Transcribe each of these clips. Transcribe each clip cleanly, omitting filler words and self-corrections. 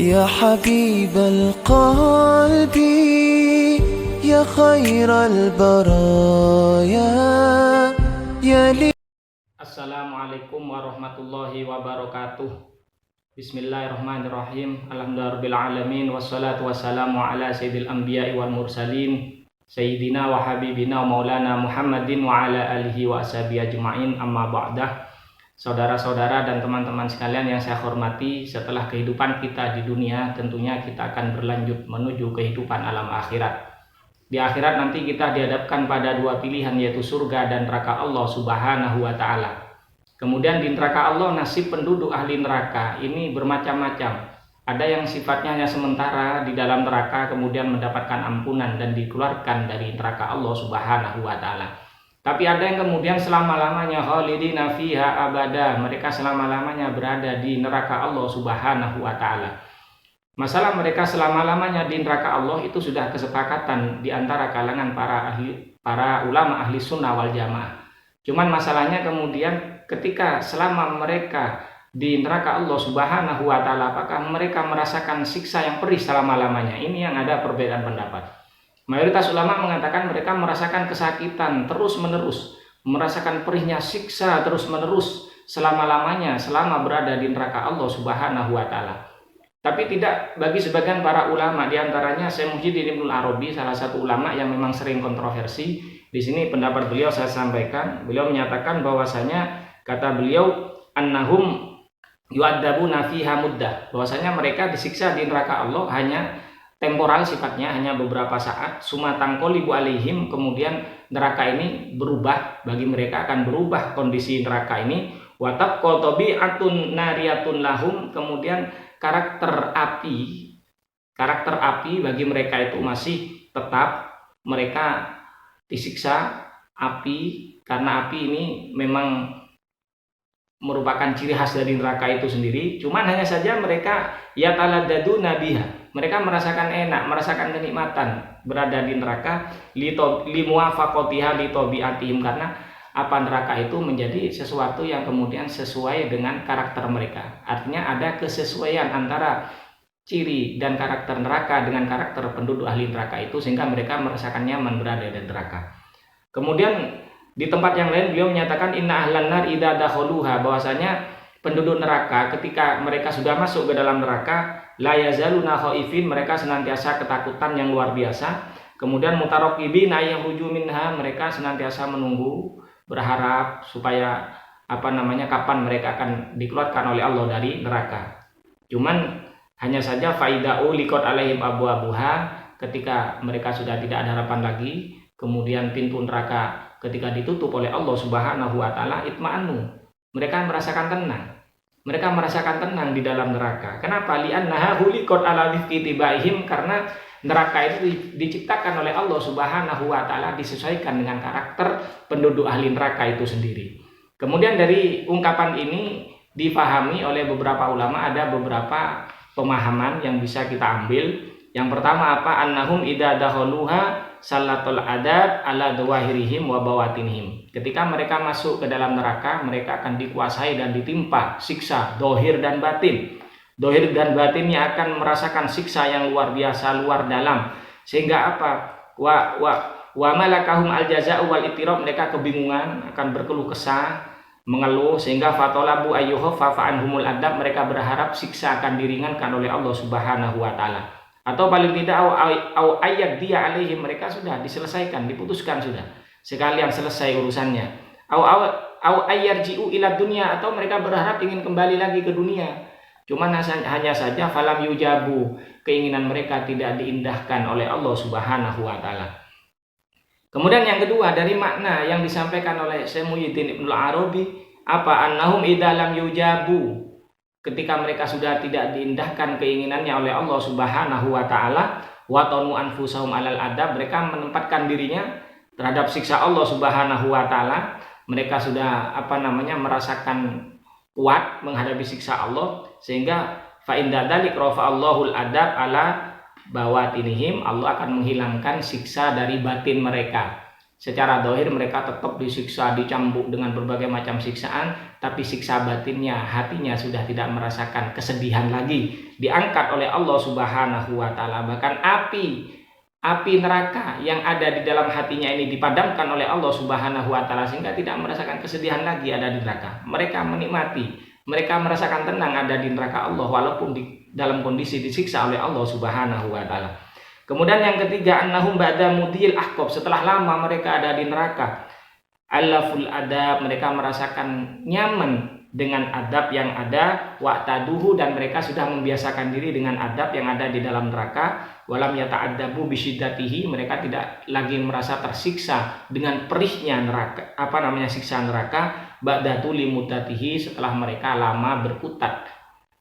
يا حبيب القلب يا خير البرايا يا لي. Assalamualaikum warahmatullahi wabarakatuh. Bismillahirrahmanirrahim. Alhamdulillahirrahmanirrahim. Wassalatu wassalamu ala sayyidil anbiya'i wal mursalin Sayyidina wa habibina wa maulana Muhammadin wa ala alihi wa ashabihi ajma'in, amma ba'dah. Saudara-saudara dan teman-teman sekalian yang saya hormati, setelah kehidupan kita di dunia, tentunya kita akan berlanjut menuju kehidupan alam akhirat. Di akhirat nanti kita dihadapkan pada dua pilihan, yaitu surga dan neraka Allah Subhanahu wa ta'ala. Kemudian di neraka Allah, nasib penduduk ahli neraka ini bermacam-macam. Ada yang sifatnya hanya sementara di dalam neraka, kemudian mendapatkan ampunan dan dikeluarkan dari neraka Allah Subhanahu wa ta'ala. Tapi ada yang kemudian selama-lamanya khalidina fiha abada, mereka selama-lamanya berada di neraka Allah Subhanahu wa ta'ala. Masalah mereka selama-lamanya di neraka Allah itu sudah kesepakatan di antara kalangan para ulama ahli sunnah wal jamaah. Cuman masalahnya kemudian ketika selama mereka di neraka Allah Subhanahu wa ta'ala, apakah mereka merasakan siksa yang perih selama-lamanya? Ini yang ada perbedaan pendapat. Mayoritas ulama mengatakan mereka merasakan kesakitan terus-menerus, merasakan perihnya siksa terus-menerus selama-lamanya selama berada di neraka Allah Subhanahu wa ta'ala. Tapi tidak bagi sebagian para ulama, diantaranya Syekh Muhyiddin Ibnul Arabi, salah satu ulama yang memang sering kontroversi. Di sini pendapat beliau saya sampaikan. Beliau menyatakan bahwasanya, kata beliau, annahum yu'adzabuna fiha muddah, bahwasanya mereka disiksa di neraka Allah hanya temporal sifatnya, hanya beberapa saat. Sumatangkolibu alaihim, kemudian neraka ini berubah, bagi mereka akan berubah kondisi neraka ini. Watabqa tabi'atun nariyatun lahum, kemudian karakter api bagi mereka itu masih tetap, mereka disiksa api, karena api ini memang merupakan ciri khas dari neraka itu sendiri. Cuman hanya saja mereka yataladaduna biha, mereka merasakan enak, merasakan kenikmatan berada di neraka, limuwafaqatiha litabiatihim, karena apa, neraka itu menjadi sesuatu yang kemudian sesuai dengan karakter mereka. Artinya ada kesesuaian antara ciri dan karakter neraka dengan karakter penduduk ahli neraka itu, sehingga mereka merasakan nyaman berada di neraka. Kemudian di tempat yang lain beliau menyatakan inna ahlan nar idza dakhaluha, bahwasanya penduduk neraka ketika mereka sudah masuk ke dalam neraka, la yazaluna khaifin, mereka senantiasa ketakutan yang luar biasa. Kemudian mutaraqibina yakhruju minha, mereka senantiasa menunggu, berharap supaya kapan mereka akan dikeluarkan oleh Allah dari neraka. Cuman hanya saja faida'u liqad alaihim abwabuha, ketika mereka sudah tidak ada harapan lagi, kemudian pintu neraka ketika ditutup oleh Allah Subhanahu wa ta'ala, itma'annu, mereka merasakan tenang. Mereka merasakan tenang di dalam neraka. Kenapa? Li'annaha huliqat ala wifqi tibaihim, karena neraka itu diciptakan oleh Allah Subhanahu wa ta'ala, disesuaikan dengan karakter penduduk ahli neraka itu sendiri. Kemudian dari ungkapan ini dipahami oleh beberapa ulama, ada beberapa pemahaman yang bisa kita ambil. Yang pertama apa? Annahum idza dakhaluha sallatul adab ala dawahirihim wa bawatinihim. Ketika mereka masuk ke dalam neraka, mereka akan dikuasai dan ditimpa siksa dohir dan batin. Dohir dan batinnya akan merasakan siksa yang luar biasa, luar dalam. Sehingga apa? Wa malakahum al jaza'u wal itirab, mereka kebingungan, akan berkeluh kesah, mengeluh, sehingga fatolabu ayyuhaffa fa'anhumul adab, mereka berharap siksa akan diringankan oleh Allah Subhanahu wa ta'ala. Atau paling tidak au ayat dia alaihim, mereka sudah diselesaikan, diputuskan sudah, sekalian selesai urusannya. Au ayyarji'u ila dunya, atau mereka berharap ingin kembali lagi ke dunia. Cuman hanya saja falam yujabu, keinginan mereka tidak diindahkan oleh Allah Subhanahu wa ta'ala. Kemudian yang kedua, dari makna yang disampaikan oleh Syekh Muhyiddin Ibnul Arabi, apa? Annahum idza lam yujabu, ketika mereka sudah tidak diindahkan keinginannya oleh Allah Subhanahu wa ta'ala, wa tanu anfusahum alal adab, mereka menempatkan dirinya terhadap siksa Allah Subhanahu wa ta'ala. Mereka sudah merasakan kuat menghadapi siksa Allah, sehingga fa inda dzalik rafa'allahul adab ala bawatinihim, Allah akan menghilangkan siksa dari batin mereka. Secara zahir mereka tetap disiksa, dicambuk dengan berbagai macam siksaan, tapi siksa batinnya, hatinya sudah tidak merasakan kesedihan lagi, diangkat oleh Allah Subhanahu wa taala. Bahkan api neraka yang ada di dalam hatinya ini dipadamkan oleh Allah Subhanahu wa taala sehingga tidak merasakan kesedihan lagi ada di neraka. Mereka menikmati, mereka merasakan tenang ada di neraka Allah walaupun dalam kondisi disiksa oleh Allah Subhanahu wa taala. Kemudian yang ketiga, annahum ba'da mudhil ahqab, setelah lama mereka ada di neraka, alaful adab, mereka merasakan nyaman dengan adab yang ada, wa'taduhu, dan mereka sudah membiasakan diri dengan adab yang ada di dalam neraka, walam yata'addabu bisyiddatihi, mereka tidak lagi merasa tersiksa dengan perihnya neraka, siksa neraka, ba'datu limuddatihi, setelah mereka lama berkutat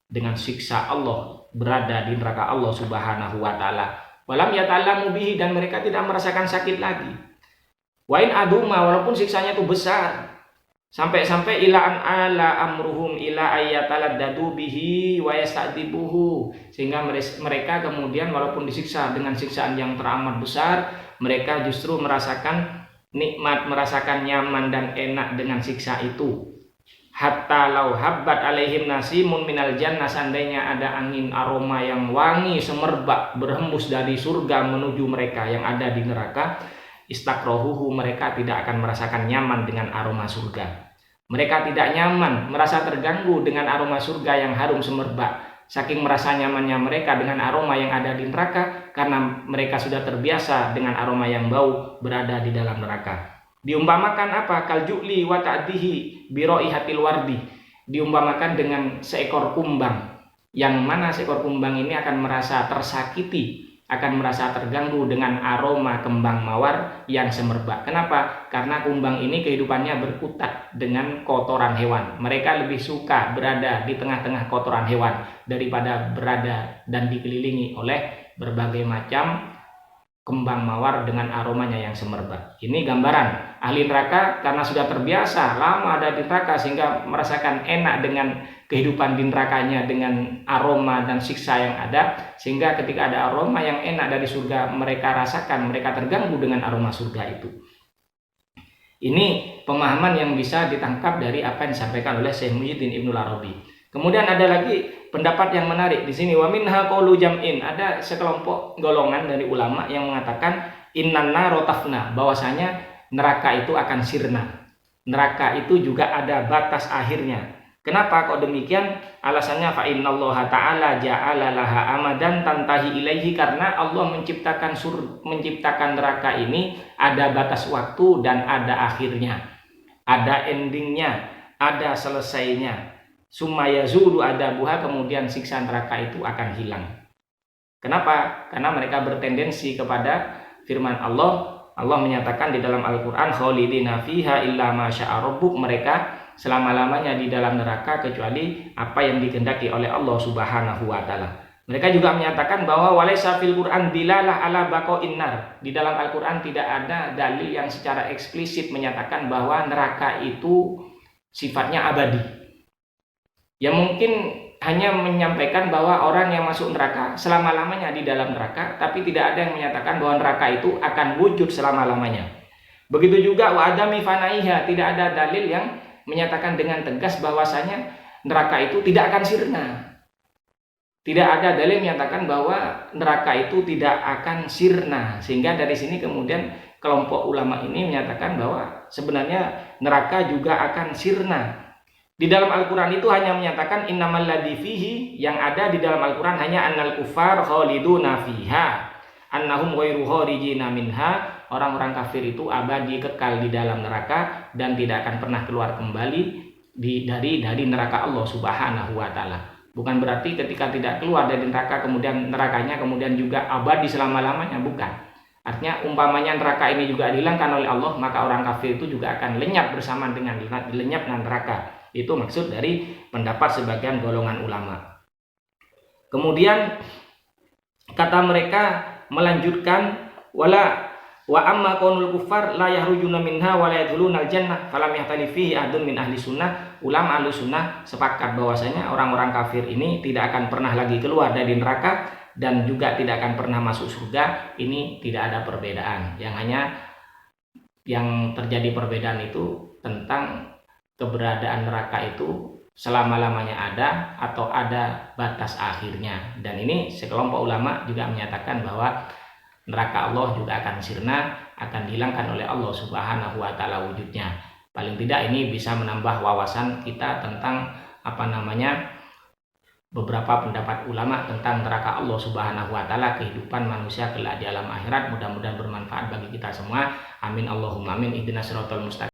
dengan siksa Allah, berada di neraka Allah Subhanahu wa taala. Walam yata'allamu bihi, dan mereka tidak merasakan sakit lagi. Wa in aduma, walaupun siksanya itu besar, sampai ila an ala amruhum ila ayataladdadu bihi wa yasta'dibuhu, sehingga mereka kemudian walaupun disiksa dengan siksaan yang teramat besar, mereka justru merasakan nikmat, merasakan nyaman dan enak dengan siksa itu. Hatta lau habbat alaihim nasimun minal jannah, seandainya ada angin aroma yang wangi semerbak berhembus dari surga menuju mereka yang ada di neraka, istakrohuhu, mereka tidak akan merasakan nyaman dengan aroma surga. Mereka tidak nyaman, merasa terganggu dengan aroma surga yang harum semerbak, saking merasa nyamannya mereka dengan aroma yang ada di neraka, karena mereka sudah terbiasa dengan aroma yang bau berada di dalam neraka. Diumpamakan apa? Kalju'li wa ta'dihi biraihatil wardi, diumpamakan dengan seekor kumbang, yang mana seekor kumbang ini akan merasa tersakiti, akan merasa terganggu dengan aroma kembang mawar yang semerbak. Kenapa? Karena kumbang ini kehidupannya berkutat dengan kotoran hewan. Mereka lebih suka berada di tengah-tengah kotoran hewan daripada berada dan dikelilingi oleh berbagai macam kembang mawar dengan aromanya yang semerbak. Ini gambaran ahli neraka karena sudah terbiasa lama ada di neraka sehingga merasakan enak dengan kehidupan di nerakanya dengan aroma dan siksa yang ada, sehingga ketika ada aroma yang enak dari surga mereka rasakan, mereka terganggu dengan aroma surga itu. Ini pemahaman yang bisa ditangkap dari apa yang disampaikan oleh Syekh Muhyiddin Ibnul Arabi. Kemudian ada lagi pendapat yang menarik di sini, wa minha qaulu jam'in, ada sekelompok golongan dari ulama yang mengatakan innan naro tafna, bahwasanya neraka itu akan sirna. Neraka itu juga ada batas akhirnya. Kenapa kok demikian? Alasannya fa innallaha ta'ala ja'ala laha amadan tantahi ilaihi, karena Allah menciptakan neraka ini ada batas waktu dan ada akhirnya. Ada endingnya, ada selesainya. Sumaya zulu adabuha, kemudian siksa neraka itu akan hilang. Kenapa? Karena mereka bertendensi kepada firman Allah. Allah menyatakan di dalam Al-Quran, khalidina fiha illa ma syaa rabbuk, mereka selama-lamanya di dalam neraka kecuali apa yang dikehendaki oleh Allah Subhanahu wa taala. Mereka juga menyatakan bahwa walaysa fil Qur'an dilalah ala baqa'in nar. Di dalam Al-Quran tidak ada dalil yang secara eksplisit menyatakan bahwa neraka itu sifatnya abadi. Ya mungkin hanya menyampaikan bahwa orang yang masuk neraka selama-lamanya di dalam neraka, tapi tidak ada yang menyatakan bahwa neraka itu akan wujud selama-lamanya. Begitu juga wa adami fanaiha, tidak ada dalil yang menyatakan dengan tegas bahwasanya neraka itu tidak akan sirna. Tidak ada dalil menyatakan bahwa neraka itu tidak akan sirna, sehingga dari sini kemudian kelompok ulama ini menyatakan bahwa sebenarnya neraka juga akan sirna. Di dalam Al-Quran itu hanya menyatakan innamal ladzi fihi, yang ada di dalam Al-Quran hanya annal kufar khaliduna fiha annahum ghairu kharijina minha, orang-orang kafir itu abadi kekal di dalam neraka dan tidak akan pernah keluar kembali dari neraka Allah Subhanahu wa taala. Bukan berarti ketika tidak keluar dari neraka kemudian nerakanya kemudian juga abadi selama-lamanya, bukan. Artinya umpamanya neraka ini juga dihilangkan oleh Allah, maka orang kafir itu juga akan lenyap bersama dengan lenyapnya neraka. Itu maksud dari pendapat sebagian golongan ulama. Kemudian kata mereka melanjutkan wa amma qaulul kuffar la yahrujuna minha wa la yadkhuluna al-jannah falam yahtali fihi ahadun min ahli sunnah. Ulama ahli sunnah sepakat bahwasanya orang-orang kafir ini tidak akan pernah lagi keluar dari neraka dan juga tidak akan pernah masuk surga. Ini tidak ada perbedaan. Yang hanya yang terjadi perbedaan itu tentang keberadaan neraka itu selama-lamanya ada atau ada batas akhirnya. Dan ini sekelompok ulama juga menyatakan bahwa neraka Allah juga akan sirna, akan dihilangkan oleh Allah Subhanahu wa taala wujudnya. Paling tidak ini bisa menambah wawasan kita tentang beberapa pendapat ulama tentang neraka Allah Subhanahu wa taala, kehidupan manusia kelak di alam akhirat. Mudah-mudahan bermanfaat bagi kita semua. Amin Allahumma amin. Ihdinas siratal mustaqim.